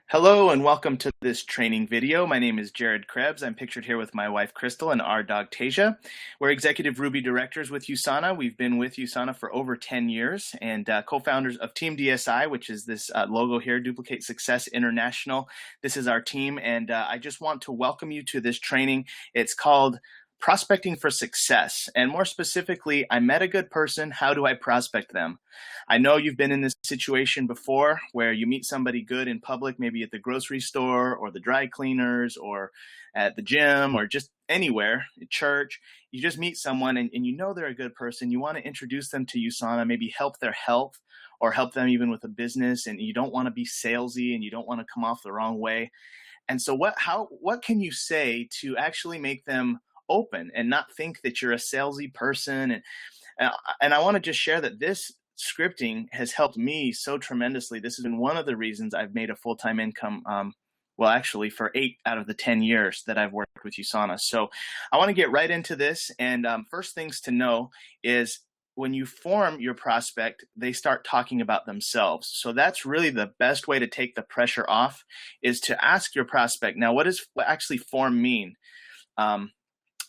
Hello and welcome to this training video. My name is Jared Crebs. I'm pictured here with my wife Crystal and our dog Tasia. We're executive Ruby directors with USANA. We've been with USANA for over 10 years and co-founders of Team DSI, which is this logo here, Duplicate Success International. This is our team, and I just want to welcome you to this training. It's called Prospecting for Success. And more specifically, I met a good person. How do I prospect them? I know you've been in this situation before where you meet somebody good in public, maybe at the grocery store or the dry cleaners or at the gym or just anywhere, at church. You just meet someone and you know they're a good person. You want to introduce them to USANA, maybe help their health or help them even with a business, and you don't want to be salesy and you don't want to come off the wrong way. And so what can you say to actually make them open and not think that you're a salesy person? And I want to just share that this scripting has helped me so tremendously. This has been one of the reasons I've made a full-time income, well, actually for 8 out of the 10 years that I've worked with USANA. So I want to get right into this. And first things to know is when you form your prospect, they start talking about themselves. So that's really the best way to take the pressure off, is to ask your prospect, now, what does actually form mean? I'm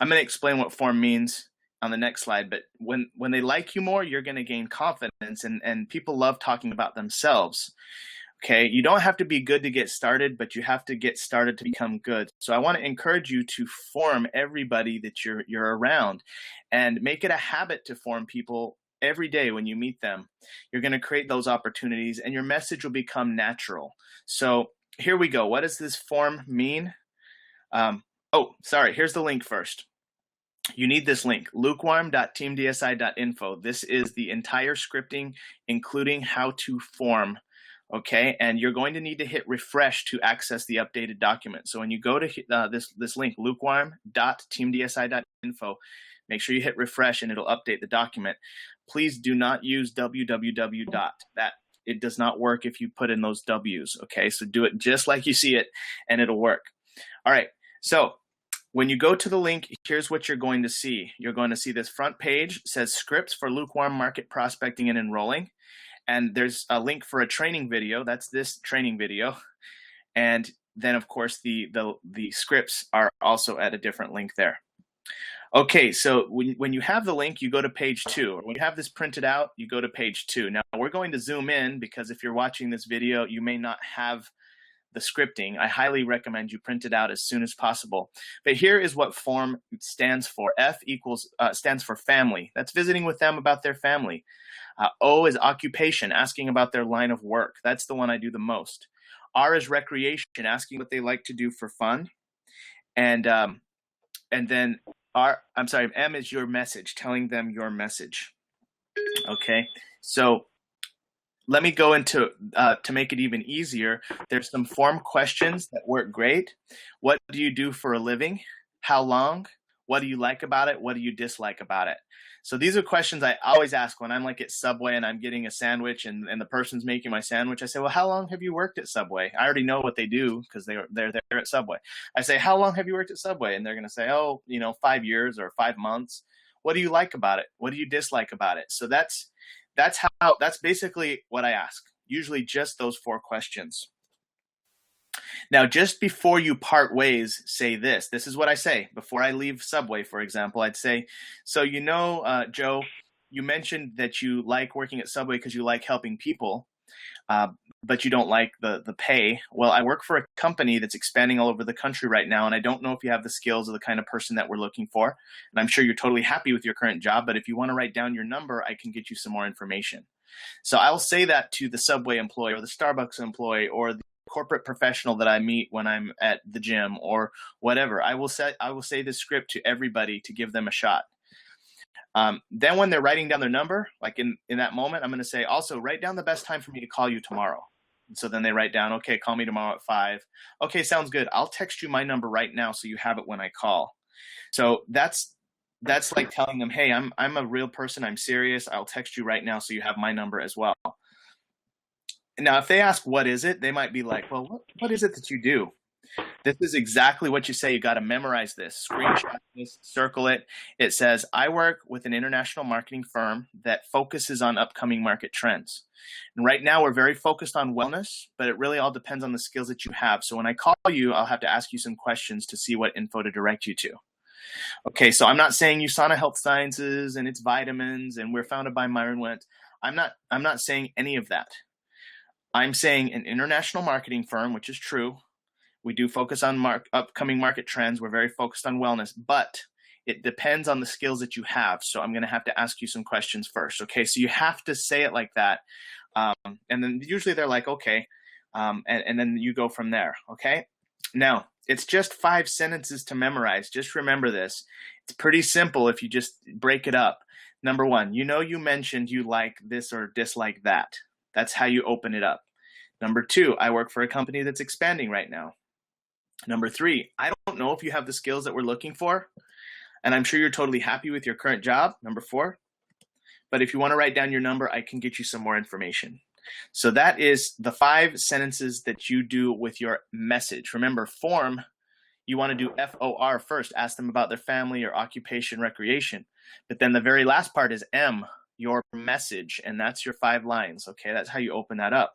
going to explain what form means on the next slide, but when they like you more, you're going to gain confidence, and people love talking about themselves. Okay, you don't have to be good to get started, but you have to get started to become good. So I want to encourage you to form everybody that you're around, and make it a habit to form people every day when you meet them. You're going to create those opportunities, and your message will become natural. So here we go. What does this form mean? Here's the link first. You need this link, lukewarm.teamdsi.info. This is the entire scripting, including how to form, okay? And you're going to need to hit refresh to access the updated document. So when you go to this link, lukewarm.teamdsi.info, make sure you hit refresh and it'll update the document. Please do not use www. It does not work if you put in those W's, okay? So do it just like you see it and it'll work. All right, so when you go to the link, here's what you're going to see. You're going to see this front page says Scripts for Lukewarm Market Prospecting and Enrolling. And there's a link for a training video. That's this training video. And then, of course, the scripts are also at a different link there. Okay, so when you have the link, you go to page 2. Or when you have this printed out, you go to page 2. Now, we're going to zoom in because if you're watching this video, you may not have the scripting. I highly recommend you print it out as soon as possible. But here is what form stands for. F stands for family. That's visiting with them about their family. O is occupation, asking about their line of work. That's the one I do the most. R is recreation, asking what they like to do for fun. And then M is your message, telling them your message. Okay, so let me go into, to make it even easier, there's some form questions that work great. What do you do for a living? How long? What do you like about it? What do you dislike about it? So these are questions I always ask when I'm like at Subway and I'm getting a sandwich and the person's making my sandwich. I say, well, how long have you worked at Subway? I already know what they do because they're there at Subway. I say, how long have you worked at Subway? And they're going to say, 5 years or 5 months. What do you like about it? What do you dislike about it? So that's basically what I ask, usually just those 4 questions. Now, just before you part ways, say this. This is what I say. Before I leave Subway, for example, I'd say, so Joe, you mentioned that you like working at Subway because you like helping people, but you don't like the pay. Well, I work for a company that's expanding all over the country right now, and I don't know if you have the skills of the kind of person that we're looking for. And I'm sure you're totally happy with your current job, but if you want to write down your number, I can get you some more information. So I'll say that to the Subway employee or the Starbucks employee or the corporate professional that I meet when I'm at the gym or whatever. I will say this script to everybody to give them a shot. Then when they're writing down their number, like in that moment, I'm going to say, also write down the best time for me to call you tomorrow. And so then they write down, okay, call me tomorrow at 5. Okay, sounds good. I'll text you my number right now so you have it when I call. So that's like telling them, hey, I'm a real person. I'm serious. I'll text you right now so you have my number as well. Now, if they ask, what is it? They might be like, well, what is it that you do? This is exactly what you say. You got to memorize this, screenshot this, circle it. It says, I work with an international marketing firm that focuses on upcoming market trends. And right now we're very focused on wellness, but it really all depends on the skills that you have. So when I call you, I'll have to ask you some questions to see what info to direct you to. Okay, so I'm not saying USANA Health Sciences and its vitamins and we're founded by Myron Went. I'm not saying any of that. I'm saying an international marketing firm, which is true. We do focus on upcoming market trends. We're very focused on wellness, but it depends on the skills that you have. So I'm going to have to ask you some questions first. Okay, so you have to say it like that. And then usually they're like, okay. And then you go from there. Okay. Now, it's just 5 sentences to memorize. Just remember this. It's pretty simple if you just break it up. Number 1, you mentioned you like this or dislike that. That's how you open it up. Number 2, I work for a company that's expanding right now. Number 3, I don't know if you have the skills that we're looking for, and I'm sure you're totally happy with your current job. Number 4, but if you want to write down your number, I can get you some more information. So that is the 5 sentences that you do with your message. Remember, form, you want to do FOR first. Ask them about their family or occupation, recreation. But then the very last part is M, your message, and that's your 5 lines. Okay, that's how you open that up.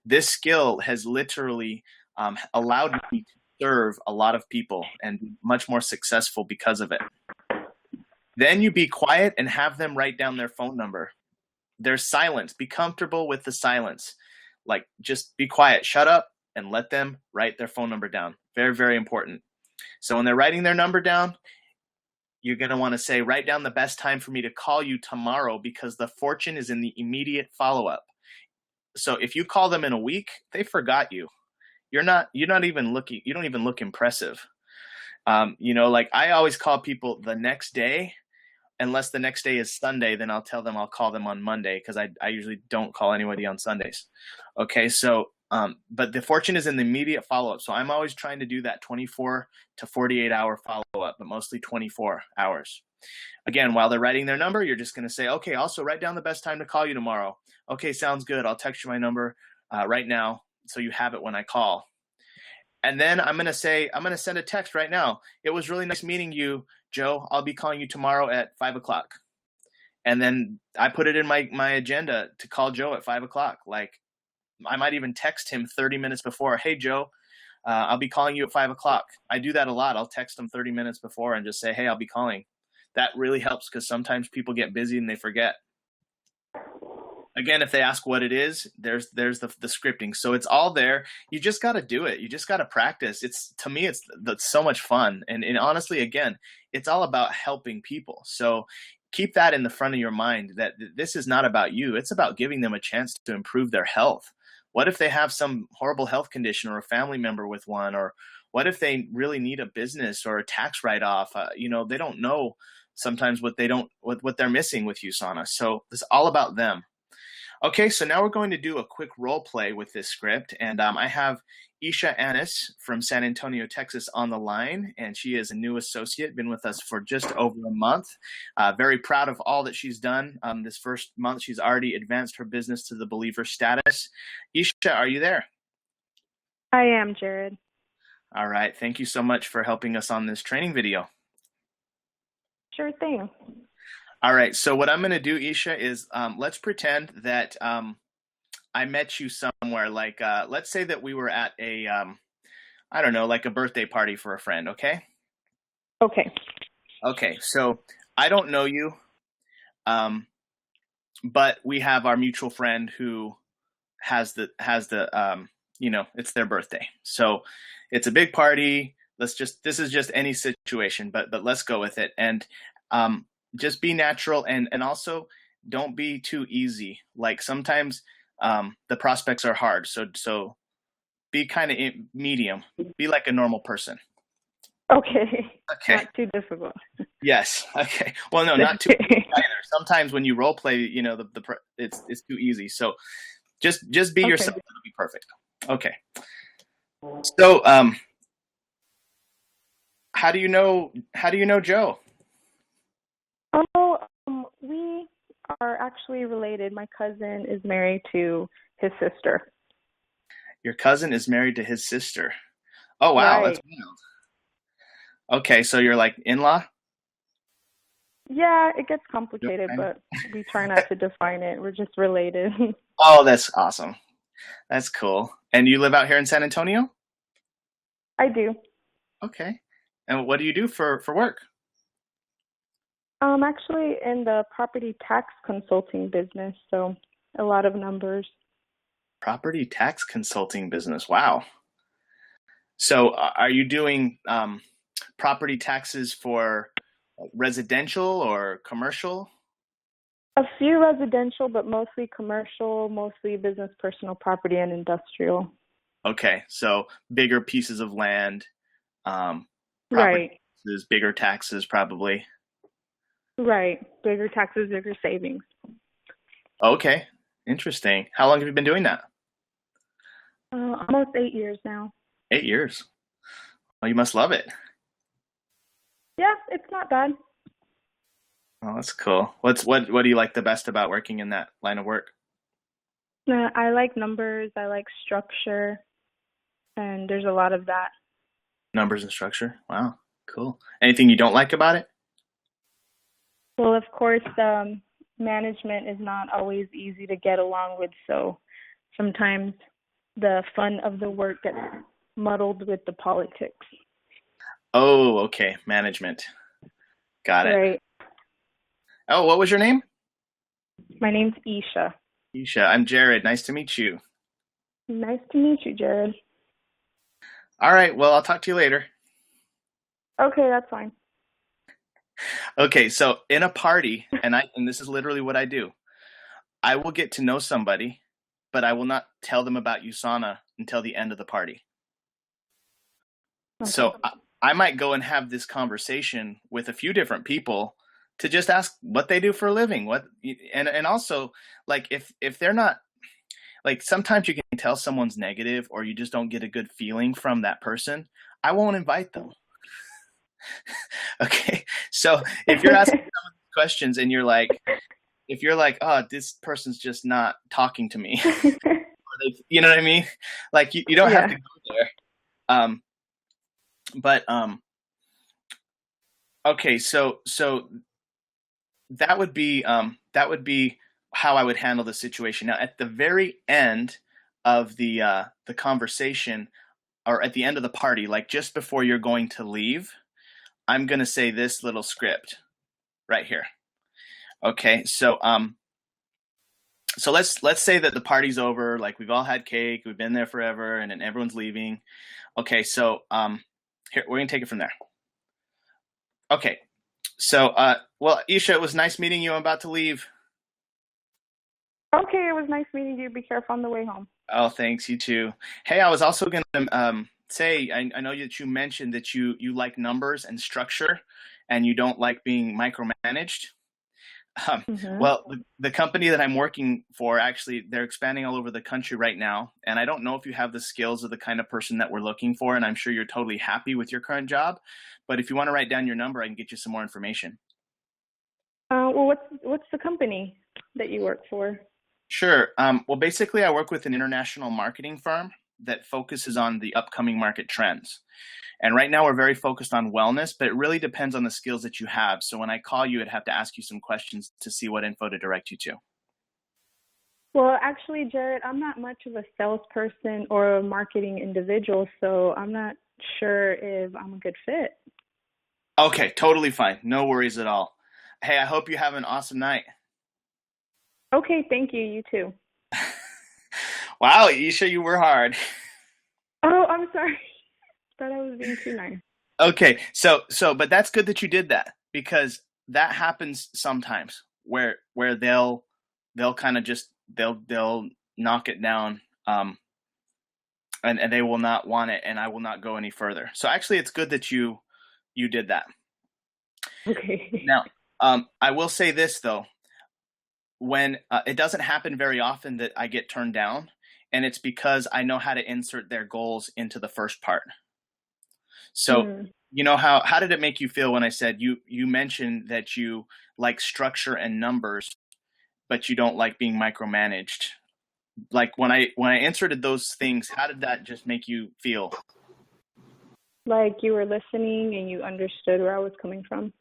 This skill has literally allowed me to serve a lot of people and be much more successful because of it. Then you be quiet and have them write down their phone number. There's silence. Be comfortable with the silence. Like, just be quiet, shut up, and let them write their phone number down. Very, very important. So when they're writing their number down, you're going to want to say, write down the best time for me to call you tomorrow, because the fortune is in the immediate follow-up. So if you call them in a week, they forgot you. You're not even looking, you don't even look impressive. Like I always call people the next day, unless the next day is Sunday, then I'll tell them I'll call them on Monday, because I usually don't call anybody on Sundays. Okay, so but the fortune is in the immediate follow-up. So I'm always trying to do that 24 to 48 hour follow-up, but mostly 24 hours. Again, while they're writing their number, you're just going to say, okay, also write down the best time to call you tomorrow. Okay, sounds good. I'll text you my number right now, so you have it when I call. And then I'm going to send a text right now. It was really nice meeting you, Joe. I'll be calling you tomorrow at 5:00. And then I put it in my agenda to call Joe at 5:00. Like, I might even text him 30 minutes before. Hey, Joe, I'll be calling you at 5:00. I do that a lot. I'll text them 30 minutes before and just say, hey, I'll be calling. That really helps, because sometimes people get busy and they forget. Again, if they ask what it is, there's the scripting. So it's all there. You just got to do it. You just got to practice. To me, it's so much fun. And honestly, again, it's all about helping people. So keep that in the front of your mind, that this is not about you. It's about giving them a chance to improve their health. What if they have some horrible health condition, or a family member with one? Or what if they really need a business or a tax write-off? They don't know sometimes what they're missing with USANA. So it's all about them. Okay, so now we're going to do a quick role play with this script, and I have Isha Annis from San Antonio, Texas on the line, and she is a new associate, been with us for just over a month. Very proud of all that she's done. This first month, she's already advanced her business to the believer status. Isha, are you there? I am, Jared. All right, thank you so much for helping us on this training video. Sure thing. All right, so what I'm going to do, Isha, is let's pretend that I met you somewhere. Like, let's say that we were at a, I don't know, like a birthday party for a friend, okay? Okay. Okay, so I don't know you, but we have our mutual friend who has the it's their birthday. So it's a big party. This is just any situation, but let's go with it. And just be natural, and also don't be too easy. Like, sometimes the prospects are hard. So be kind of medium. Be like a normal person. Okay. Not too difficult. Yes. Okay. Well, no, not too easy either. Sometimes when you role play, it's too easy. So just be yourself. It'll be perfect. Okay. So how do you know Joe? Oh, we are actually related. My cousin is married to his sister. Your cousin is married to his sister. Oh wow, that's Right. wild. Okay, so you're like in-law? Yeah, it gets Yep, complicated, kind but we try not to define it. We're just related. Oh, that's awesome. That's cool. And you live out here in San Antonio? I do. Okay. And what do you do for work? Actually in the property tax consulting business, so a lot of numbers. Property tax consulting business. Wow. So are you doing property taxes for residential or commercial? A few residential, but mostly commercial, mostly business, personal property, and industrial. Okay, so bigger pieces of land, um, property Right, taxes, bigger taxes probably. right. Bigger taxes, bigger savings. Okay, interesting. How long have you been doing that? Almost 8 years now. 8 years. Oh, you must love it. Yeah, it's not bad. Oh, that's cool. What do you like the best about working in that line of work? I like numbers, I like structure, and there's a lot of that. Numbers and structure. Wow, cool. Anything you don't like about it? Well, of course, management is not always easy to get along with, so sometimes the fun of the work gets muddled with the politics. Oh, okay. Management. Got it. Right. Oh, what was your name? My name's Isha. Isha. I'm Jared. Nice to meet you. Nice to meet you, Jared. All right. Well, I'll talk to you later. Okay, that's fine. Okay. So in a party, and this is literally what I do. I will get to know somebody, but I will not tell them about USANA until the end of the party. Okay. So I might go and have this conversation with a few different people to just ask what they do for a living, and also like if they're not like sometimes you can tell someone's negative or you just don't get a good feeling from that person. I won't invite them. Okay, so if you're asking questions and if you're like, oh, this person's just not talking to me, you know what I mean? Like you don't have Yeah. to go there. Um, but okay, so that would be how I would handle the situation. Now, at the very end of the conversation, or at the end of the party, like just before you're going to leave, I'm gonna say this little script right here. Okay, so let's say that the party's over, like we've all had cake, we've been there forever, and then everyone's leaving. Okay, so here we're gonna take it from there. Okay, so well, Isha, it was nice meeting you. I'm about to leave. Okay, it was nice meeting you. Be careful on the way home. Oh, thanks. You too. Hey, I was also gonna say I know that you mentioned that you like numbers and structure, and you don't like being micromanaged. Um, Mhm. well, the company that I'm working for, actually, they're expanding all over the country right now. And I don't know if you have the skills of the kind of person that we're looking for. And I'm sure you're totally happy with your current job. But if you want to write down your number, I can get you some more information. Well, what's the company that you work for? Sure. Well, basically, I work with an international marketing firm that focuses on the upcoming market trends. And right now, we're very focused on wellness, but it really depends on the skills that you have. So when I call you, I'd have to ask you some questions to see what info to direct you to. Well, actually, Jared, I'm not much of a salesperson or a marketing individual, so I'm not sure if I'm a good fit. Okay, totally fine. No worries at all. Hey, I hope you have an awesome night. Okay, thank you. You too. Wow, Isha, you were hard. Oh, I'm sorry. Thought I was being too nice. Okay, but that's good that you did that because that happens sometimes where they'll kind of just they'll knock it down, and they will not want it, and I will not go any further. So actually, it's good that you did that. Okay. Now, I will say this though, when it doesn't happen very often that I get turned down, and it's because I know how to insert their goals into the first part. So, Hmm. you know how did it make you feel when I said you mentioned that you like structure and numbers, but you don't like being micromanaged? Like when I inserted those things, how did that just make you feel? Like you were listening and you understood where I was coming from.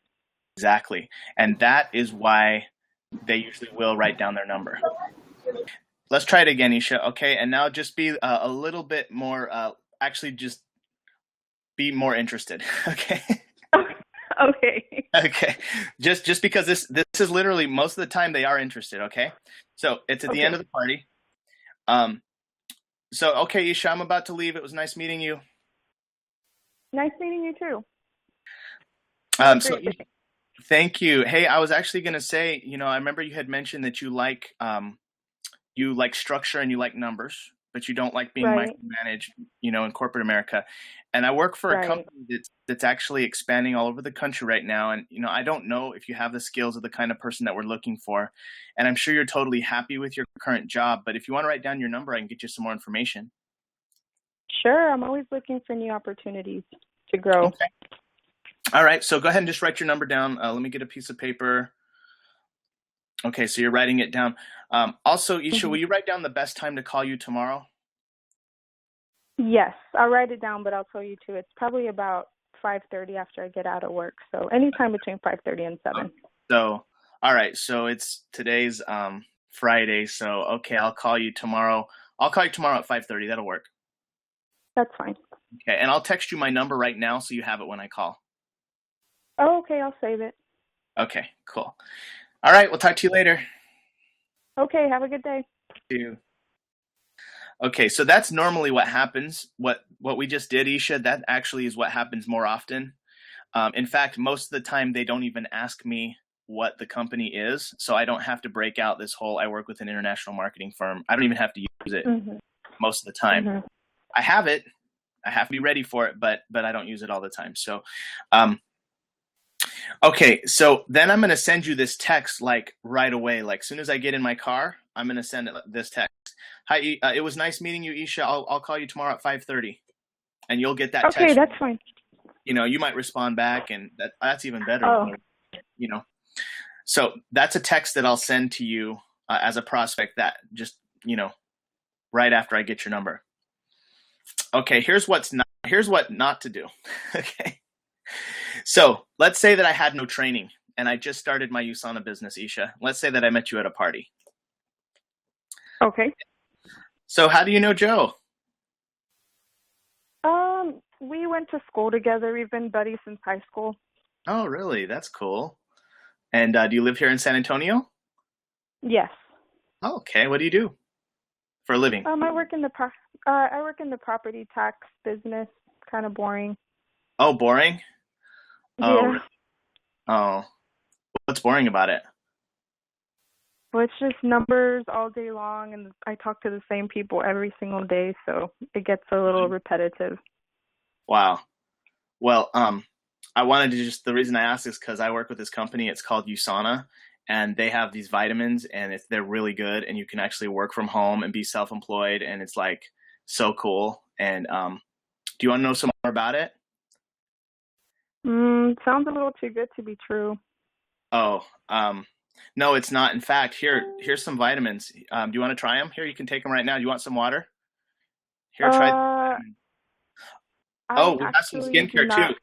Exactly. And that is why they usually will write down their number. Let's try it again, Isha. Okay. And now just be a little bit more, actually just be more interested. Okay. Okay. Okay. Just because this is literally most of the time they are interested. Okay. So it's at the end of the party. So, okay, Isha, I'm about to leave. It was nice meeting you. Nice meeting you too. So thank you. Hey, I was actually going to say, I remember you had mentioned that you like structure and you like numbers, but you don't like being micromanaged, in corporate America. And I work for a company that's actually expanding all over the country right now. And, I don't know if you have the skills of the kind of person that we're looking for. And I'm sure you're totally happy with your current job. But if you want to write down your number, I can get you some more information. Sure. I'm always looking for new opportunities to grow. Okay. All right. So go ahead and just write your number down. Let me get a piece of paper. Okay. So you're writing it down. Also, Isha, will you write down the best time to call you tomorrow? Yes, I'll write it down, but I'll tell you too. It's probably about 5:30 after I get out of work. So anytime between 5:30 and 7. So, all right. So today's Friday. So, okay, I'll call you tomorrow. I'll call you tomorrow at 5:30. That'll work. That's fine. Okay. And I'll text you my number right now so you have it when I call. Oh, okay. I'll save it. Okay, cool. All right. We'll talk to you later. Okay. Have a good day. See you. Okay, so that's normally what happens. What we just did, Isha, that actually is what happens more often. In fact, most of the time they don't even ask me what the company is, so I don't have to break out this whole I work with an international marketing firm. I don't even have to use it most of the time. I have it. I have to be ready for it, but I don't use it all the time. So, okay, so then I'm going to send you this text like right away. Like as soon as I get in my car, I'm going to send this text. Hi, it was nice meeting you, Isha. I'll call you tomorrow at 5:30, and you'll get that text. Okay, that's fine. You might respond back, and that's even better. So that's a text that I'll send to you as a prospect. That just right after I get your number. Okay, here's what not to do. Okay, so let's say that I had no training and I just started my USANA business, Isha. Let's say that I met you at a party. Okay. So how do you know Joe? We went to school together. We've been buddies since high school. Oh, really? That's cool. And do you live here in San Antonio? Yes. Oh, okay. What do you do for a living? I work in the property tax business. Kind of boring. Oh, boring? Oh, yeah. Really? Oh, what's boring about it? Well, it's just numbers all day long, and I talk to the same people every single day, so it gets a little repetitive. Wow. Well, I wanted to the reason I asked is because I work with this company. It's called USANA, and they have these vitamins, and they're really good, and you can actually work from home and be self-employed, and it's like so cool. And do you want to know some more about it? Sounds a little too good to be true. Oh, no, it's not. In fact, here's some vitamins. Do you want to try them? Here, you can take them right now. Do you want some water? Here, try. We have some skincare too.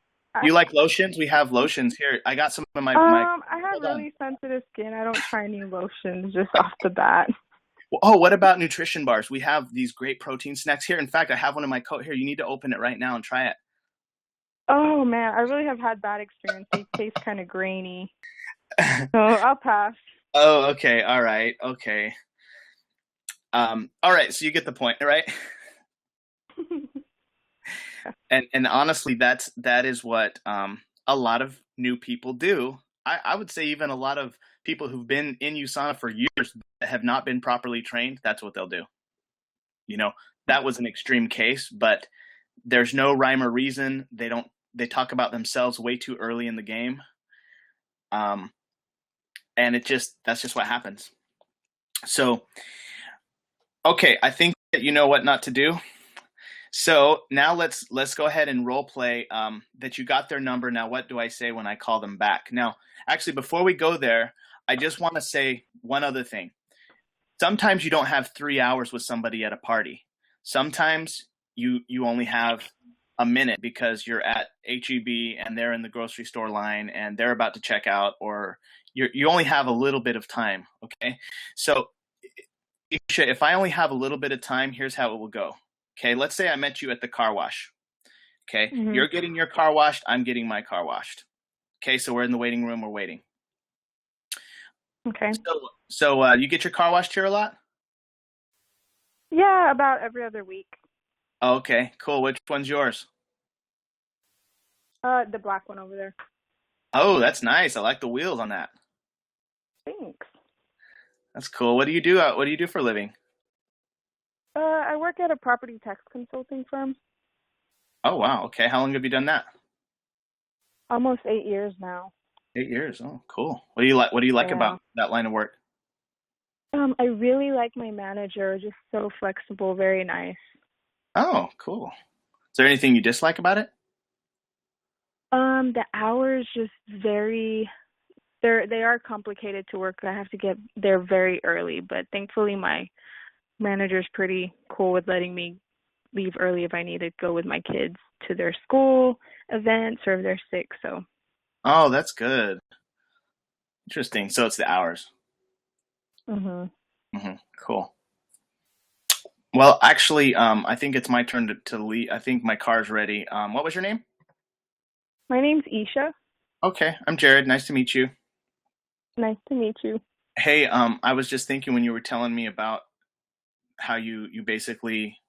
You like lotions? We have lotions here. I got some in my. I have really sensitive skin. I don't try any lotions just off the bat. Oh, what about nutrition bars? We have these great protein snacks here. In fact, I have one in my coat here. You need to open it right now and try it. Oh man, I really have had bad experience. They taste kind of grainy. So I'll pass. Oh, okay. All right. Okay. All right. So you get the point, right? And honestly, that is what a lot of new people do. I would say even a lot of people who've been in USANA for years that have not been properly trained, that's what they'll do. That was an extreme case, but there's no rhyme or reason. They talk about themselves way too early in the game. And that's just what happens. So, okay, I think that you know what not to do. So now let's go ahead and role play that you got their number. Now, what do I say when I call them back? Now, actually, before we go there, I just want to say one other thing. Sometimes you don't have 3 hours with somebody at a party. Sometimes you only have a minute because you're at HEB and they're in the grocery store line and they're about to check out, or you only have a little bit of time. Okay. So Isha, if I only have a little bit of time, here's how it will go. Okay. Let's say I met you at the car wash. Okay. Mhm. You're getting your car washed. I'm getting my car washed. Okay. So we're in the waiting room. We're waiting. Okay. So you get your car washed here a lot? Yeah, about every other week. Oh, okay, cool. Which one's yours? The black one over there. Oh, that's nice. I like the wheels on that. Thanks. That's cool. What do you do? What do you do for a living? I work at a property tax consulting firm. Oh, wow. Okay. How long have you done that? Almost 8 years now. 8 years. Oh, cool. What do you like? What do you like Yeah. about that line of work? I really like my manager. Just so flexible, very nice. Oh, cool. Is there anything you dislike about it? The hours just they are complicated to work. I have to get there very early, but thankfully my manager's pretty cool with letting me leave early if I need to go with my kids to their school events or if they're sick. So. Oh, that's good. Interesting. So it's the hours. Mhm. Cool. Well, actually, I think it's my turn to leave. I think my car's ready. What was your name? My name's Isha. Okay, I'm Jared. Nice to meet you. Nice to meet you. Hey, I was just thinking when you were telling me about how you basically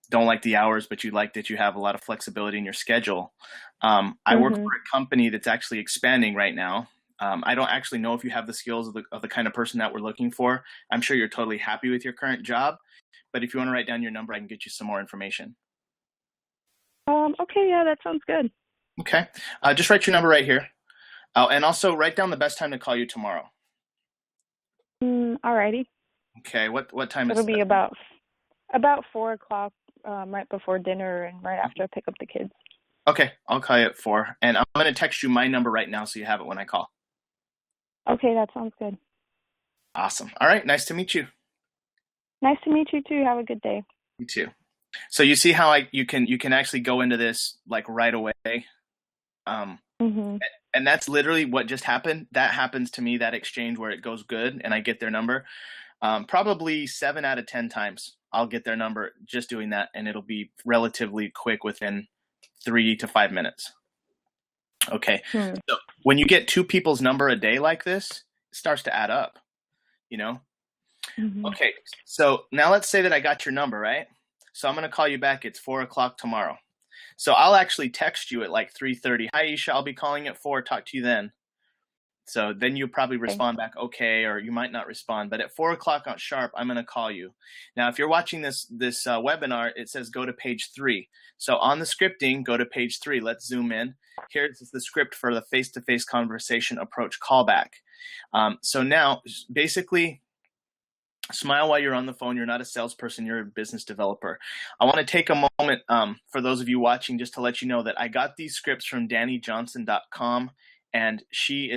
don't like the hours, but you like that you have a lot of flexibility in your schedule. I work for a company that's actually expanding right now. I don't actually know if you have the skills of the kind of person that we're looking for. I'm sure you're totally happy with your current job, but if you want to write down your number, I can get you some more information. Okay, yeah, that sounds good. Okay, just write your number right here. Oh, and also write down the best time to call you tomorrow. Alrighty. Okay, what time is It'll be that? about 4 o'clock, right before dinner and right after I pick up the kids. Okay, I'll call you at 4, and I'm going to text you my number right now so you have it when I call. Okay, that sounds good. Awesome. All right, nice to meet you. Nice to meet you too. Have a good day. You too. So you see how you can actually go into this like right away. And that's literally what just happened. That happens to me, that exchange where it goes good and I get their number. Probably 7 out of 10 times I'll get their number just doing that, and it'll be relatively quick within 3 to 5 minutes. Okay. So when you get 2 people's number a day like this, it starts to add up, you know? Okay. So now let's say that I got your number, right? So I'm going to call you back. It's 4 o'clock tomorrow. So I'll actually text you at like 3:30. Hi, Isha, I'll be calling at 4. Talk to you then. So then you probably respond back, okay, or you might not respond. But at 4 o'clock on sharp, I'm going to call you. Now, if you're watching this webinar, it says go to page 3. So on the scripting, go to page 3. Let's zoom in. Here's the script for the face-to-face conversation approach callback. So now, basically, smile while you're on the phone. You're not a salesperson. You're a business developer. I want to take a moment for those of you watching just to let you know that I got these scripts from DannyJohnson.com. And she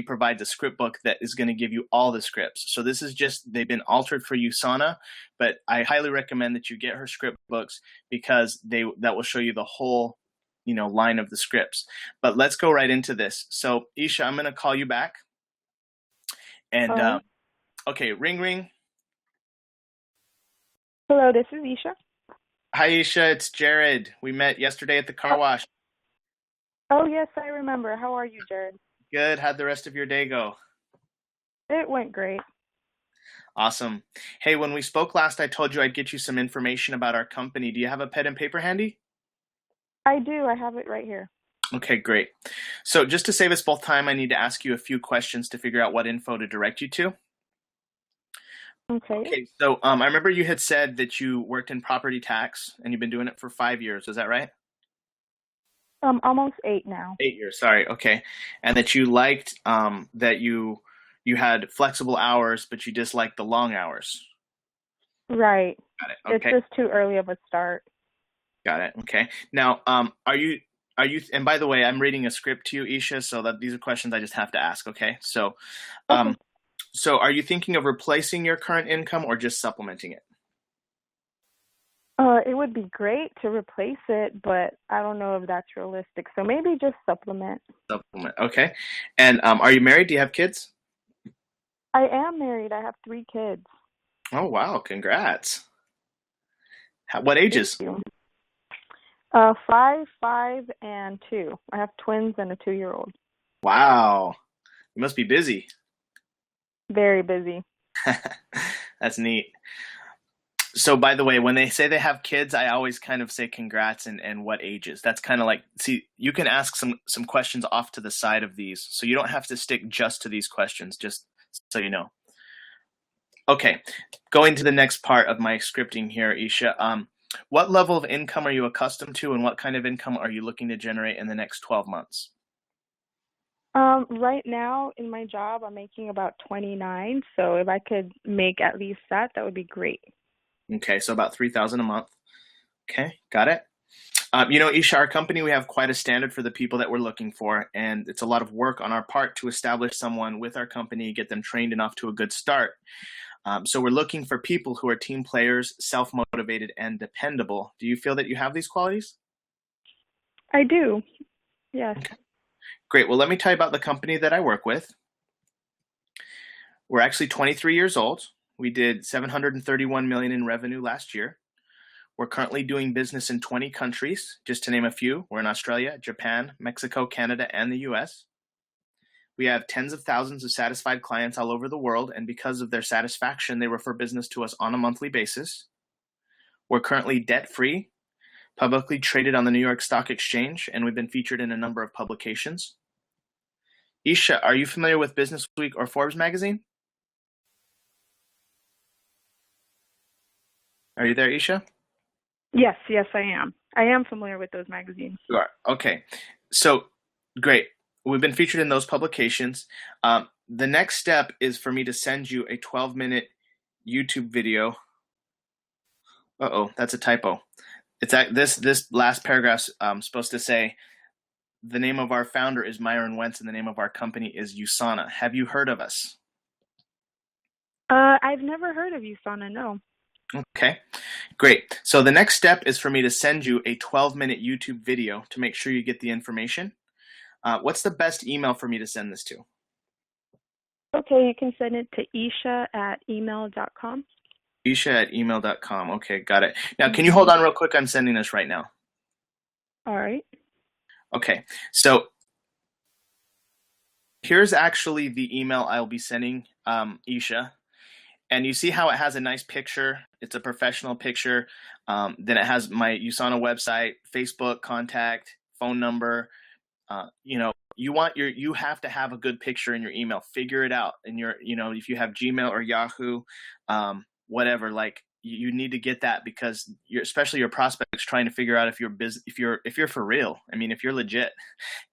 provides a script book that is going to give you all the scripts. So this is they've been altered for USANA, but I highly recommend that you get her script books because that will show you the whole, line of the scripts. But let's go right into this. So Isha, I'm going to call you back. And okay, ring, ring. Hello, this is Isha. Hi, Isha. It's Jared. We met yesterday at the car wash. Oh, yes, I remember. How are you, Jared? Good. How'd the rest of your day go? It went great. Awesome. Hey, when we spoke last, I told you I'd get you some information about our company. Do you have a pen and paper handy? I do. I have it right here. Okay, great. So just to save us both time, I need to ask you a few questions to figure out what info to direct you to. Okay, so I remember you had said that you worked in property tax and you've been doing it for 5 years. Is that right? Almost 8 now. 8 years, sorry. Okay. And that you liked that you had flexible hours, but you disliked the long hours. Right. Got it. Okay. It's just too early of a start. Got it. Okay. Now, are you, and by the way, I'm reading a script to you, Isha, so that these are questions I just have to ask. Okay. So, so are you thinking of replacing your current income or just supplementing it? It would be great to replace it, but I don't know if that's realistic. So maybe just supplement. Supplement. Okay. And are you married? Do you have kids? I am married. I have 3 kids. Oh, wow. Congrats. What Thank ages? you. 5, 5, and 2. I have twins and a 2-year-old. Wow. You must be busy. Very busy. That's neat. So, by the way, when they say they have kids, I always kind of say congrats and what ages. That's kind of like, see, you can ask some questions off to the side of these, so you don't have to stick just to these questions, just so you know. Okay, going to the next part of my scripting here, Isha. What level of income are you accustomed to, and what kind of income are you looking to generate in the next 12 months? Right now in my job, I'm making about 29. So if I could make at least that, that would be great. Okay, so about 3,000 a month. Okay, got it. Isha, our company, we have quite a standard for the people that we're looking for, and it's a lot of work on our part to establish someone with our company, get them trained enough to a good start. So we're looking for people who are team players, self-motivated, and dependable. Do you feel that you have these qualities? I do. Yes. Okay. Great. Well, let me tell you about the company that I work with. We're actually 23 years old. We did 731 million in revenue last year. We're currently doing business in 20 countries, just to name a few. We're in Australia, Japan, Mexico, Canada, and the US. We have tens of thousands of satisfied clients all over the world, and because of their satisfaction, they refer business to us on a monthly basis. We're currently debt-free, publicly traded on the New York Stock Exchange, and we've been featured in a number of publications. Isha, are you familiar with Business Week or Forbes magazine? Are you there, Isha? Yes, I am. I am familiar with those magazines. You are. Okay. So, great. We've been featured in those publications. The next step is for me to send you a 12-minute YouTube video. Uh-oh, that's a typo. It's this last paragraph's supposed to say, the name of our founder is Myron Wentz and the name of our company is USANA. Have you heard of us? I've never heard of USANA, no. Okay, great. So the next step is for me to send you a 12-minute YouTube video to make sure you get the information. What's the best email for me to send this to? Okay, you can send it to isha@email.com. Isha@email.com. Okay, got it. Now, can you hold on real quick? I'm sending this right now. All right. Okay, so here's actually the email I'll be sending Isha. And you see how it has a nice picture. It's a professional picture. Then it has my USANA website, Facebook contact, phone number. You have to have a good picture in your email. Figure it out in your, if you have Gmail or Yahoo, whatever. Like you need to get that because especially your prospects trying to figure out if you're for real. I mean, if you're legit,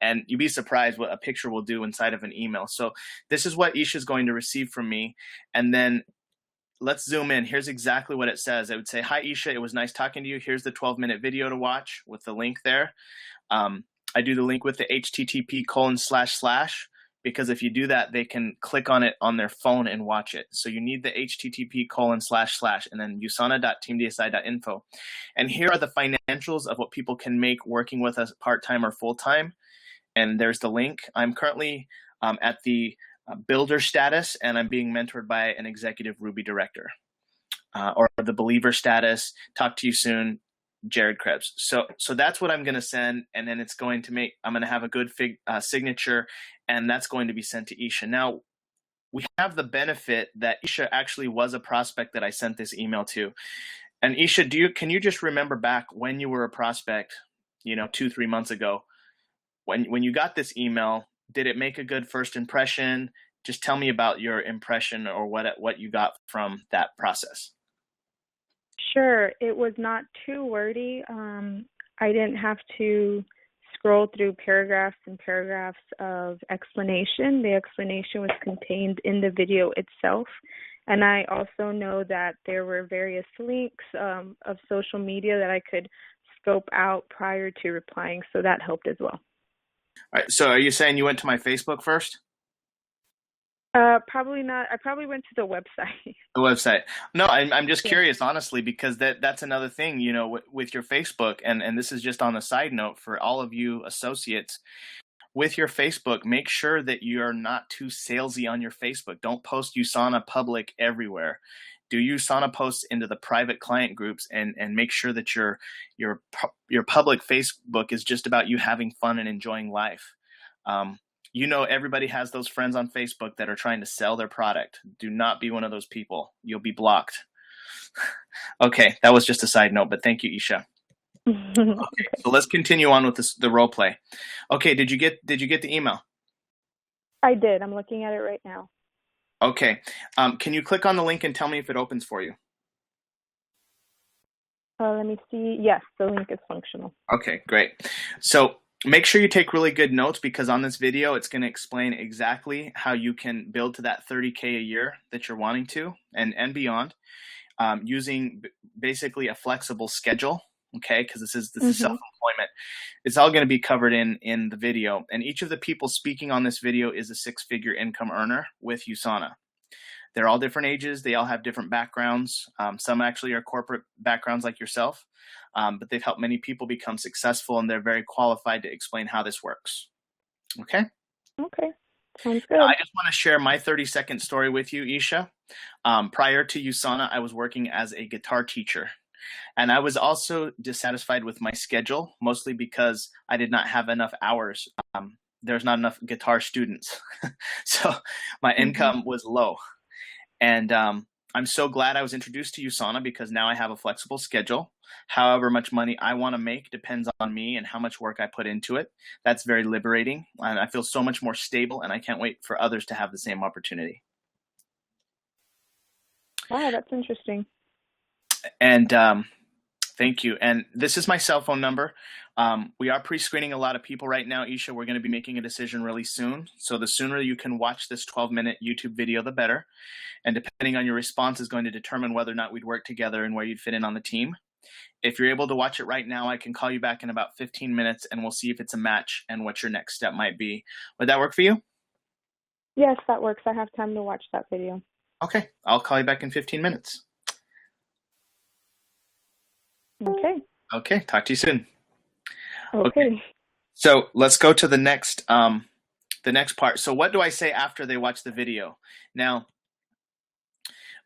and you'd be surprised what a picture will do inside of an email. So this is what Isha's going to receive from me, and then let's zoom in. Here's exactly what it says. I would say, hi, Isha. It was nice talking to you. Here's the 12-minute video to watch with the link there. I do the link with the http:// because if you do that, they can click on it on their phone and watch it. So you need the http:// and then usana.teamdsi.info. And here are the financials of what people can make working with us part-time or full-time. And there's the link. I'm currently at the builder status, and I'm being mentored by an executive Ruby director, or the believer status. Talk to you soon, Jared Krebs. So that's what I'm going to send, and then I'm going to have a good signature, and that's going to be sent to Isha. Now, we have the benefit that Isha actually was a prospect that I sent this email to. And Isha, can you just remember back when you were a prospect, 2-3 months ago, when you got this email? Did it make a good first impression? Just tell me about your impression or what you got from that process. Sure. It was not too wordy. I didn't have to scroll through paragraphs and paragraphs of explanation. The explanation was contained in the video itself. And I also know that there were various links of social media that I could scope out prior to replying. So that helped as well. All right. So are you saying you went to my Facebook first? Probably not. I probably went to the website. The website. No, I'm just Yeah. curious, honestly, because that's another thing, you know, with your Facebook, and this is just on a side note for all of you associates. With your Facebook, make sure that you're not too salesy on your Facebook. Don't post USANA public everywhere. Do USANA posts into the private client groups, and make sure that your public Facebook is just about you having fun and enjoying life. You know, everybody has those friends on Facebook that are trying to sell their product. Do not be one of those people. You'll be blocked. Okay, that was just a side note, but thank you, Isha. Okay, so let's continue on with the role play. Okay, did you get the email? I did. I'm looking at it right now. Okay, can you click on the link and tell me if it opens for you? Let me see. Yes, the link is functional. Okay, great. So make sure you take really good notes, because on this video, it's going to explain exactly how you can build to that 30K a year that you're wanting to, and beyond, using basically a flexible schedule. Okay, because this is self-employment. It's all going to be covered in the video, and each of the people speaking on this video is a six-figure income earner with USANA. They're all different ages. They all have different backgrounds. Some actually are corporate backgrounds like yourself, but they've helped many people become successful, and they're very qualified to explain how this works. Okay? Okay. Sounds good. Now, I just want to share my 30-second story with you, Isha. Prior to USANA, I was working as a guitar teacher. And I was also dissatisfied with my schedule, mostly because I did not have enough hours. There's not enough guitar students. So my income was low. And I'm so glad I was introduced to USANA, because now I have a flexible schedule. However much money I want to make depends on me and how much work I put into it. That's very liberating. And I feel so much more stable, and I can't wait for others to have the same opportunity. Wow, that's interesting. And thank you. And this is my cell phone number. We are pre-screening a lot of people right now, Isha. We're going to be making a decision really soon. So the sooner you can watch this 12-minute YouTube video, the better. And depending on your response is going to determine whether or not we'd work together and where you'd fit in on the team. If you're able to watch it right now, I can call you back in about 15 minutes, and we'll see if it's a match and what your next step might be. Would that work for you? Yes, that works. I have time to watch that video. Okay. I'll call you back in 15 minutes. Okay. Okay. Talk to you soon. Okay. So let's go to the next part. So what do I say after they watch the video? Now,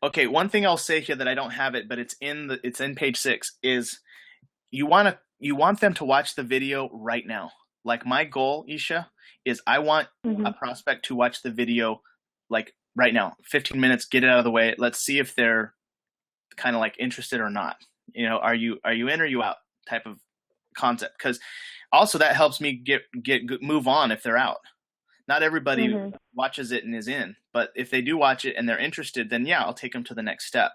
okay, one thing I'll say here that I don't have it, but it's in page 6, is you want them to watch the video right now. Like, my goal, Isha, is I want a prospect to watch the video like right now, 15 minutes, get it out of the way. Let's see if they're kind of like interested or not. You know, are you in or are you out type of concept? Because also that helps me move on if they're out. Not everybody watches it and is in, but if they do watch it and they're interested, then yeah, I'll take them to the next step.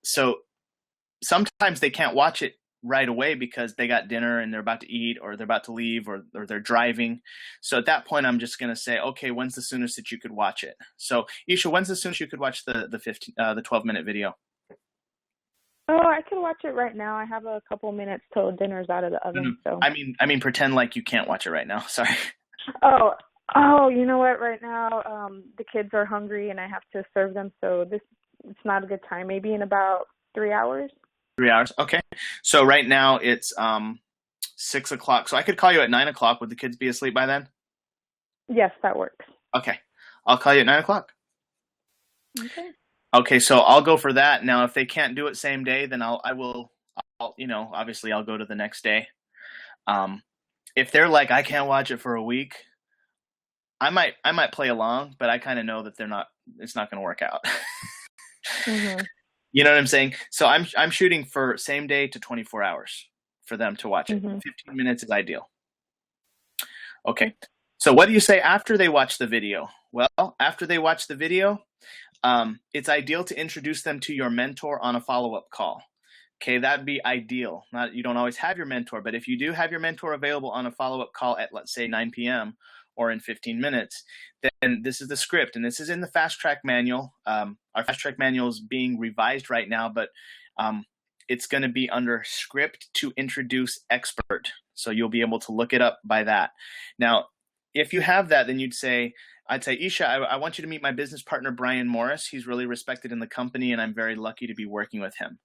So sometimes they can't watch it right away because they got dinner and they're about to eat, or they're about to leave, or they're driving. So at that point, I'm just going to say, okay, when's the soonest that you could watch it? So Isha, when's the soonest you could watch the 12-minute video? Oh, I can watch it right now. I have a couple minutes till dinner's out of the oven. So I mean, pretend like you can't watch it right now. Sorry. Oh, you know what? Right now, the kids are hungry and I have to serve them. So it's not a good time. Maybe in about 3 hours. 3 hours. Okay. So right now it's 6 o'clock. So I could call you at 9 o'clock. Would the kids be asleep by then? Yes, that works. Okay. I'll call you at 9 o'clock. Okay. Okay. So I'll go for that. Now, if they can't do it same day, then I will, obviously I'll go to the next day. If they're like, I can't watch it for a week, I might play along, but I kind of know that it's not going to work out. You know what I'm saying? So I'm shooting for same day to 24 hours for them to watch it. 15 minutes is ideal. Okay. So what do you say after they watch the video? Well, after they watch the video, it's ideal to introduce them to your mentor on a follow-up call. Okay, that'd be ideal. You don't always have your mentor, but if you do have your mentor available on a follow-up call at, let's say, 9 p.m. or in 15 minutes, then this is the script, and this is in the Fast Track Manual. Our Fast Track Manual is being revised right now, but it's going to be under Script to Introduce Expert, so you'll be able to look it up by that. Now, if you have that, then you'd say, I'd say, Isha, I want you to meet my business partner, Brian Morris. He's really respected in the company, and I'm very lucky to be working with him.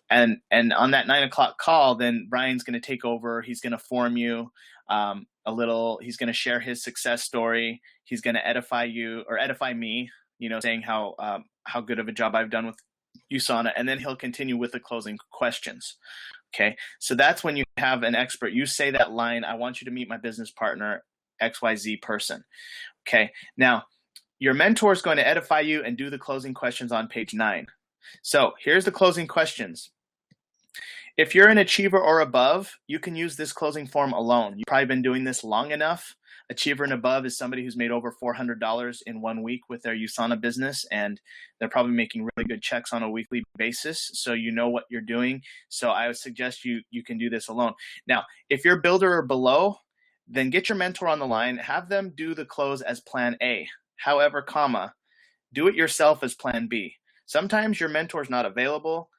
And on that 9 o'clock call, then Brian's going to take over. He's going to form you a little. He's going to share his success story. He's going to edify you or edify me, saying how good of a job I've done with USANA. And then he'll continue with the closing questions. Okay. So that's when you have an expert. You say that line, I want you to meet my business partner, XYZ person. Okay. Now, your mentor is going to edify you and do the closing questions on page 9. So here's the closing questions. If you're an achiever or above, you can use this closing form alone. You've probably been doing this long enough. Achiever and above is somebody who's made over $400 in 1 week with their USANA business, and they're probably making really good checks on a weekly basis, so you know what you're doing. So I would suggest you can do this alone. Now, if you're builder or below, then get your mentor on the line. Have them do the close as plan A. However, do it yourself as plan B. Sometimes your mentor's not available.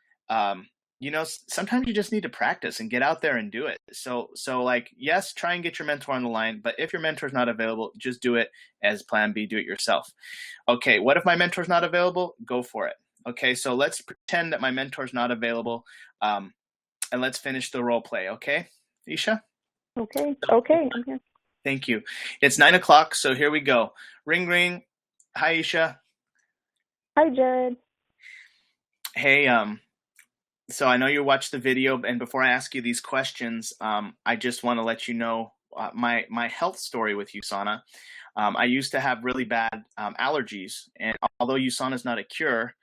Sometimes you just need to practice and get out there and do it. So yes, try and get your mentor on the line, but if your mentor's not available, just do it as plan B, do it yourself. Okay, what if my mentor's not available? Go for it. Okay, so let's pretend that my mentor's not available, and let's finish the role play, okay, Isha? Okay, I'm here. Thank you. It's 9 o'clock, so here we go. Ring, ring. Hi, Isha. Hi, Jared. Hey, so I know you watched the video, and before I ask you these questions, I just want to let you know my health story with USANA. I used to have really bad allergies, and although USANA is not a cure,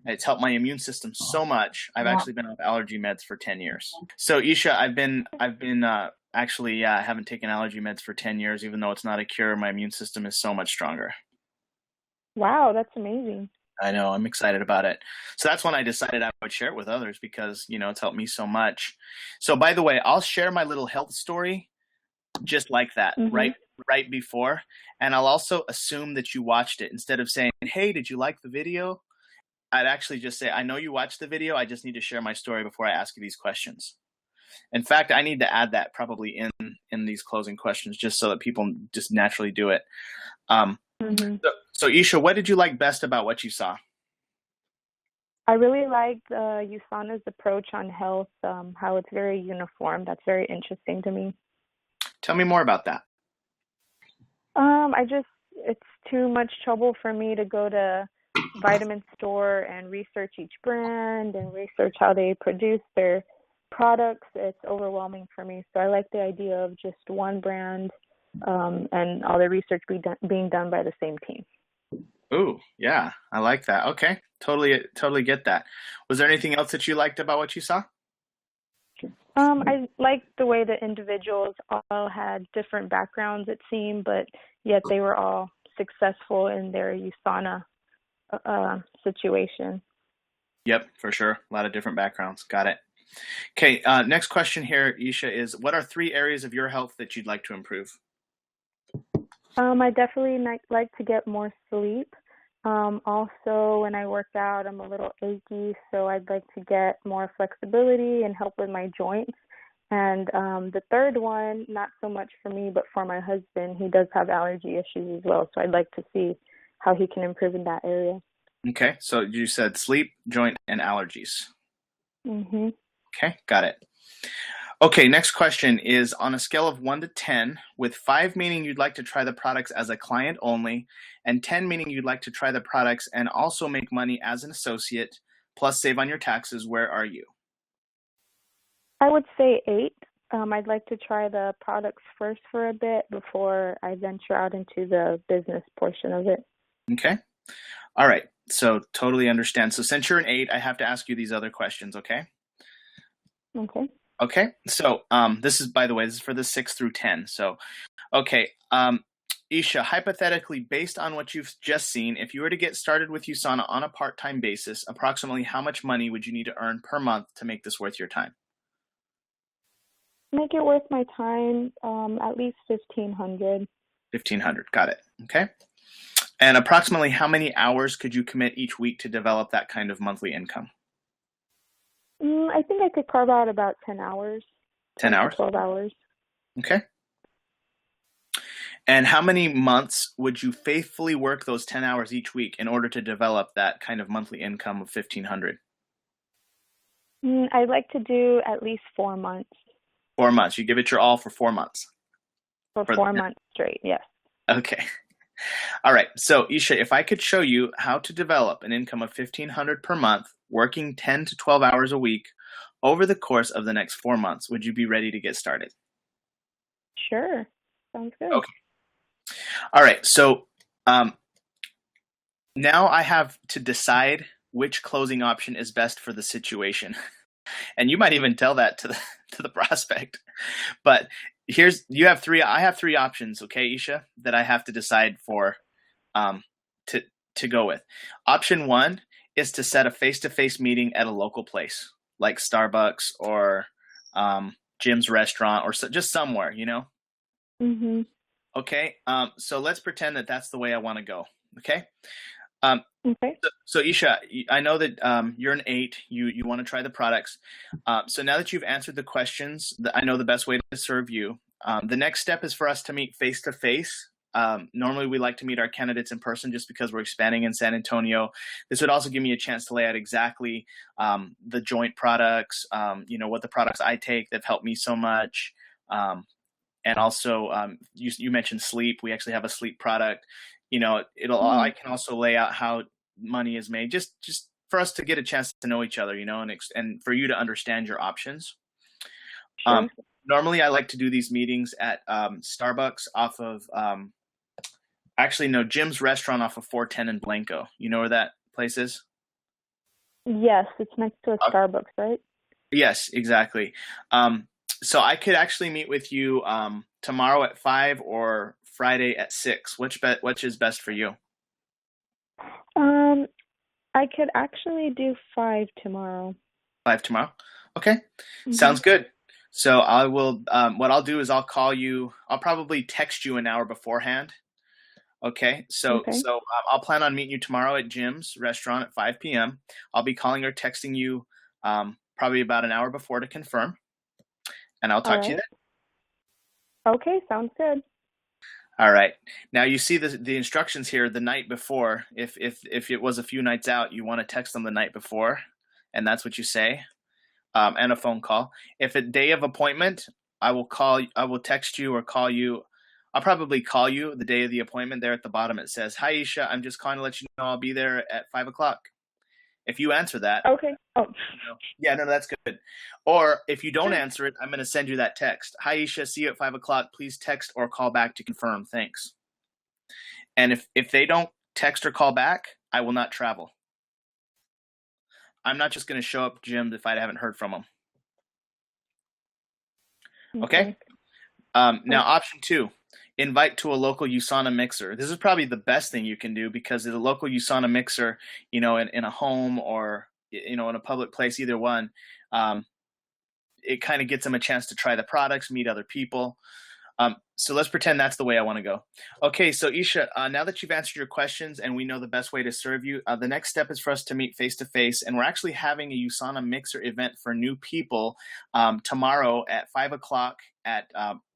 it's helped my immune system so much. I've actually been off allergy meds for 10 years. So Isha, I haven't taken allergy meds for 10 years, even though it's not a cure. My immune system is so much stronger. Wow, that's amazing. I know, I'm excited about it. So that's when I decided I would share it with others because, it's helped me so much. So by the way, I'll share my little health story just like that, right before. And I'll also assume that you watched it instead of saying, hey, did you like the video? I'd actually just say, I know you watched the video. I just need to share my story before I ask you these questions. In fact, I need to add that probably in these closing questions just so that people just naturally do it. So Isha, what did you like best about what you saw? I really liked USANA's approach on health, how it's very uniform. That's very interesting to me. Tell me more about that. It's too much trouble for me to go to vitamin store and research each brand and research how they produce their products. It's overwhelming for me. So I like the idea of just one brand and all the research being done by the same team. Ooh, yeah, I like that. Okay, totally get that. Was there anything else that you liked about what you saw? I liked the way the individuals all had different backgrounds, it seemed, but yet they were all successful in their USANA situation. Yep, for sure. A lot of different backgrounds. Got it. Okay, next question here, Isha, is what are 3 areas of your health that you'd like to improve? I definitely like to get more sleep. Also, when I work out, I'm a little achy, so I'd like to get more flexibility and help with my joints. And the third one, not so much for me, but for my husband, he does have allergy issues as well, so I'd like to see how he can improve in that area. Okay, so you said sleep, joint, and allergies. Mm-hmm. Okay, got it. Okay, next question is on a scale of 1 to 10, with 5 meaning you'd like to try the products as a client only, and 10 meaning you'd like to try the products and also make money as an associate, plus save on your taxes, where are you? I would say 8. I'd like to try the products first for a bit before I venture out into the business portion of it. Okay. All right. So totally understand. So since you're an 8, I have to ask you these other questions, okay? Okay. Okay. So this is, by the way, this is for the 6 through 10. So, okay. Isha, hypothetically, based on what you've just seen, if you were to get started with USANA on a part-time basis, approximately how much money would you need to earn per month to make this worth your time? Make it worth my time, at least $1,500. $1,500. Got it. Okay. And approximately how many hours could you commit each week to develop that kind of monthly income? I think I could carve out about 10 hours. 10 hours? 12 hours. Okay. And how many months would you faithfully work those 10 hours each week in order to develop that kind of monthly income of 1,500? I'd like to do at least 4 months. 4 months. You give it your all for 4 months. For 4 months straight, yes. Okay. All right. So Isha, if I could show you how to develop an income of 1,500 per month, working 10 to 12 hours a week over the course of the next 4 months, would you be ready to get started? Sure. Sounds good. Okay. All right. So now I have to decide which closing option is best for the situation. And you might even tell that to the prospect. But I have three options, okay, Isha, that I have to decide for to go with. Option one is to set a face-to-face meeting at a local place, like Starbucks or Jim's restaurant, or just somewhere, Mhm. Okay. So let's pretend that that's the way I want to go. Okay. Okay. So Isha, I know that you're an 8. You want to try the products. So now that you've answered the questions, I know the best way to serve you. The next step is for us to meet face to face. Normally, we like to meet our candidates in person just because we're expanding in San Antonio. This would also give me a chance to lay out exactly the joint products. What the products I take that have helped me so much. And also, you mentioned sleep. We actually have a sleep product. I can also lay out how money is made, just for us to get a chance to know each other, and for you to understand your options. Sure. Normally, I like to do these meetings at Starbucks off of, Jim's restaurant off of 410 in Blanco. You know where that place is? Yes, it's next to a Starbucks, right? Yes, exactly. So I could actually meet with you tomorrow at 5 or Friday at 6. Which is best for you? I could actually do 5 tomorrow. 5 tomorrow? Okay. Sounds good. So I will, what I'll do is I'll call you. I'll probably text you an hour beforehand. Okay. So I'll plan on meeting you tomorrow at Jim's restaurant at 5 p.m. I'll be calling or texting you probably about an hour before to confirm. And I'll talk to you then. Okay, sounds good. All right. Now you see the instructions here the night before. If it was a few nights out, you want to text them the night before, and that's what you say, and a phone call. If a day of appointment, I will text you or call you. I'll probably call you the day of the appointment. There at the bottom it says, "Hi Isha, I'm just calling to let you know I'll be there at 5 o'clock." If you answer that, okay. Oh, yeah, no, that's good. Or if you don't answer it, I'm going to send you that text. Hi, Isha, see you at 5 o'clock. Please text or call back to confirm. Thanks. And if they don't text or call back, I will not travel. I'm not just going to show up, Jim, if I haven't heard from them. Okay? Now, option 2. Invite to a local USANA mixer. This is probably the best thing you can do because the local USANA mixer, in a home or, in a public place, either one, it kind of gets them a chance to try the products, meet other people. So let's pretend that's the way I want to go. Okay, so Isha, now that you've answered your questions and we know the best way to serve you, the next step is for us to meet face-to-face, and we're actually having a USANA Mixer event for new people tomorrow at 5 o'clock at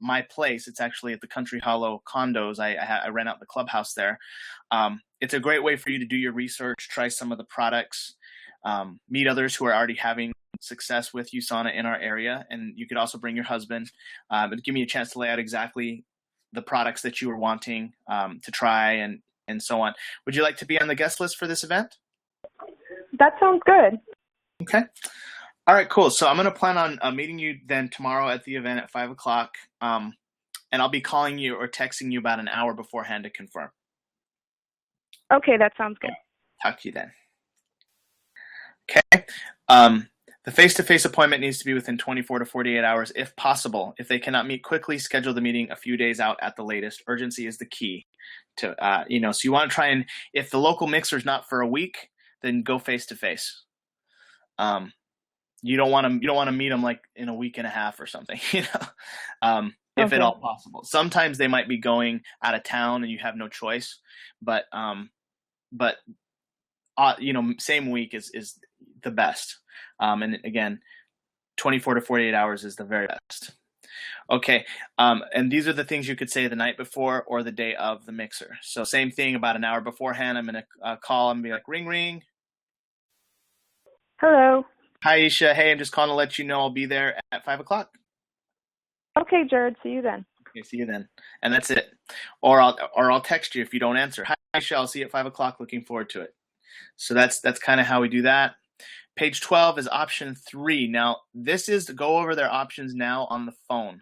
my place. It's actually at the Country Hollow condos. I rent out the clubhouse there. It's a great way for you to do your research, try some of the products, meet others who are already having success with USANA in our area, and you could also bring your husband. But give me a chance to lay out exactly the products that you were wanting to try and so on. Would you like to be on the guest list for this event? That sounds good. Okay. All right, cool. So I'm going to plan on meeting you then tomorrow at the event at 5 o'clock, and I'll be calling you or texting you about an hour beforehand to confirm. Okay, that sounds good. Talk to you then. Okay. The face-to-face appointment needs to be within 24 to 48 hours if possible. If they cannot meet quickly, schedule the meeting a few days out at the latest. Urgency is the key to, so you want to try and, if the local mixer is not for a week, then go face-to-face. You don't want to meet them like in a week and a half or something, if at all possible. Sometimes they might be going out of town and you have no choice, but same week is the best. And again, 24 to 48 hours is the very best. Okay. And these are the things you could say the night before or the day of the mixer. So same thing, about an hour beforehand, I'm going to call and be like, ring, ring. Hello. Hi, Isha. Hey, I'm just calling to let you know I'll be there at 5 o'clock. Okay, Jared, see you then. Okay, see you then. And that's it. Or I'll text you if you don't answer. Hi, Isha. I'll see you at 5 o'clock. Looking forward to it. So that's kind of how we do that. Page 12 is option 3. Now, this is to go over their options now on the phone.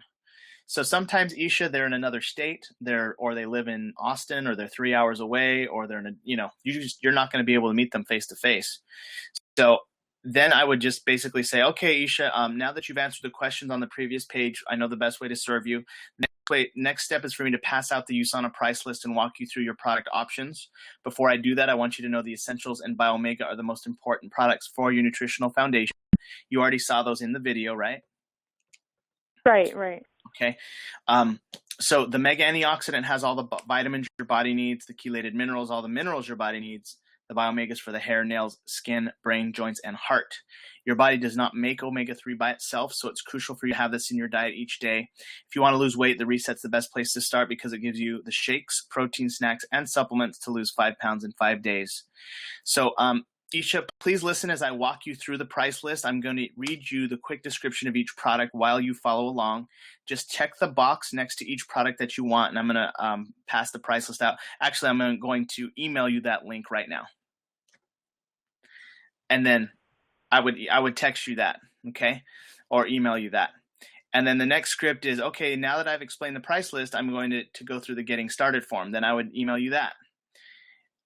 So sometimes, Isha, they're in another state, or they live in Austin, or they're 3 hours away, or they're in you're not going to be able to meet them face to face. So then I would just basically say, okay, Isha, now that you've answered the questions on the previous page, I know the best way to serve you. Next step is for me to pass out the USANA price list and walk you through your product options. Before I do that, I want you to know the Essentials and Biomega are the most important products for your nutritional foundation. You already saw those in the video, right? Right. Okay. So the Mega Antioxidant has all the vitamins your body needs, the chelated minerals, all the minerals your body needs. The Biomegas for the hair, nails, skin, brain, joints, and heart. Your body does not make omega-3 by itself, so it's crucial for you to have this in your diet each day. If you want to lose weight, the Reset's the best place to start because it gives you the shakes, protein snacks, and supplements to lose 5 pounds in 5 days. So, Isha, please listen as I walk you through the price list. I'm going to read you the quick description of each product while you follow along. Just check the box next to each product that you want, and I'm going to pass the price list out. Actually, I'm going to email you that link right now. And then I would text you that, okay? Or email you that. And then the next script is, okay, now that I've explained the price list, I'm going to go through the getting started form. Then I would email you that.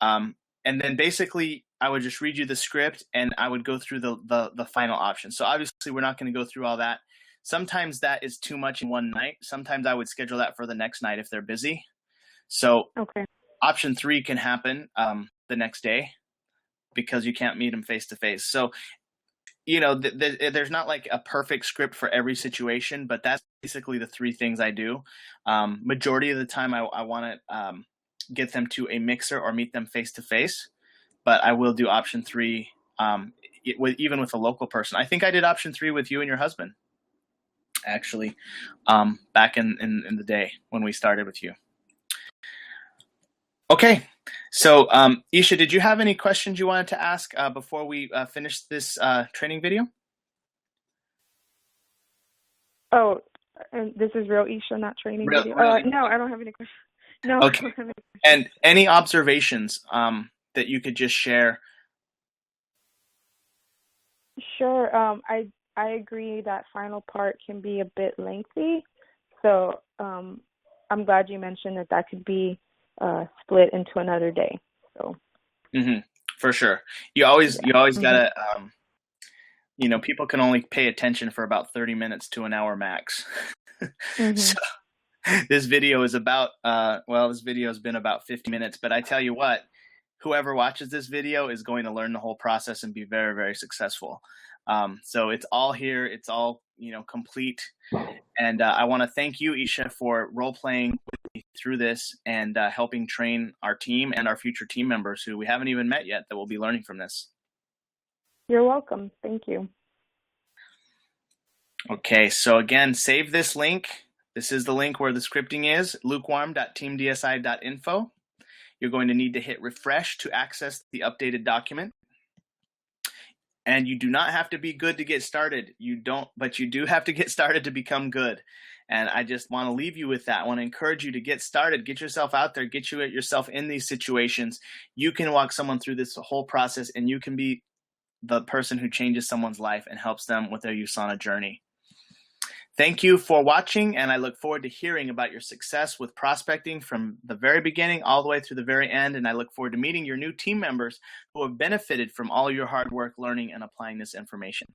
And then basically I would just read you the script and I would go through the final option. So obviously we're not going to go through all that. Sometimes that is too much in one night. Sometimes I would schedule that for the next night if they're busy. So Okay. option 3 can happen the next day because you can't meet them face to face. So, there's not like a perfect script for every situation, but that's basically the 3 things I do. Majority of the time I want to get them to a mixer or meet them face to face, but I will do option 3 even with a local person. I think I did option 3 with you and your husband, actually, back in the day when we started with you. Okay. So, Isha, did you have any questions you wanted to ask before we finish this training video? Oh, and this is real Isha, not training video. No, I don't have any questions. No. Okay. I don't have any questions. And any observations that you could just share? Sure. I agree that final part can be a bit lengthy. So I'm glad you mentioned that could be split into another day. So. For sure. You always gotta, people can only pay attention for about 30 minutes to an hour max. So this video is about, this video has been about 50 minutes, but I tell you what, whoever watches this video is going to learn the whole process and be very, very successful. So it's all here. It's all, complete. And I want to thank you, Isha, for role-playing with me through this and helping train our team and our future team members who we haven't even met yet that will be learning from this. You're welcome. Thank you. Okay, so again, save this link. This is the link where the scripting is, lukewarm.teamdsi.info. You're going to need to hit refresh to access the updated document. And you do not have to be good to get started. But you do have to get started to become good. And I just want to leave you with that. I want to encourage you to get started, get yourself out there, get yourself in these situations. You can walk someone through this whole process, and you can be the person who changes someone's life and helps them with their USANA journey. Thank you for watching, and I look forward to hearing about your success with prospecting from the very beginning all the way through the very end, and I look forward to meeting your new team members who have benefited from all your hard work learning and applying this information.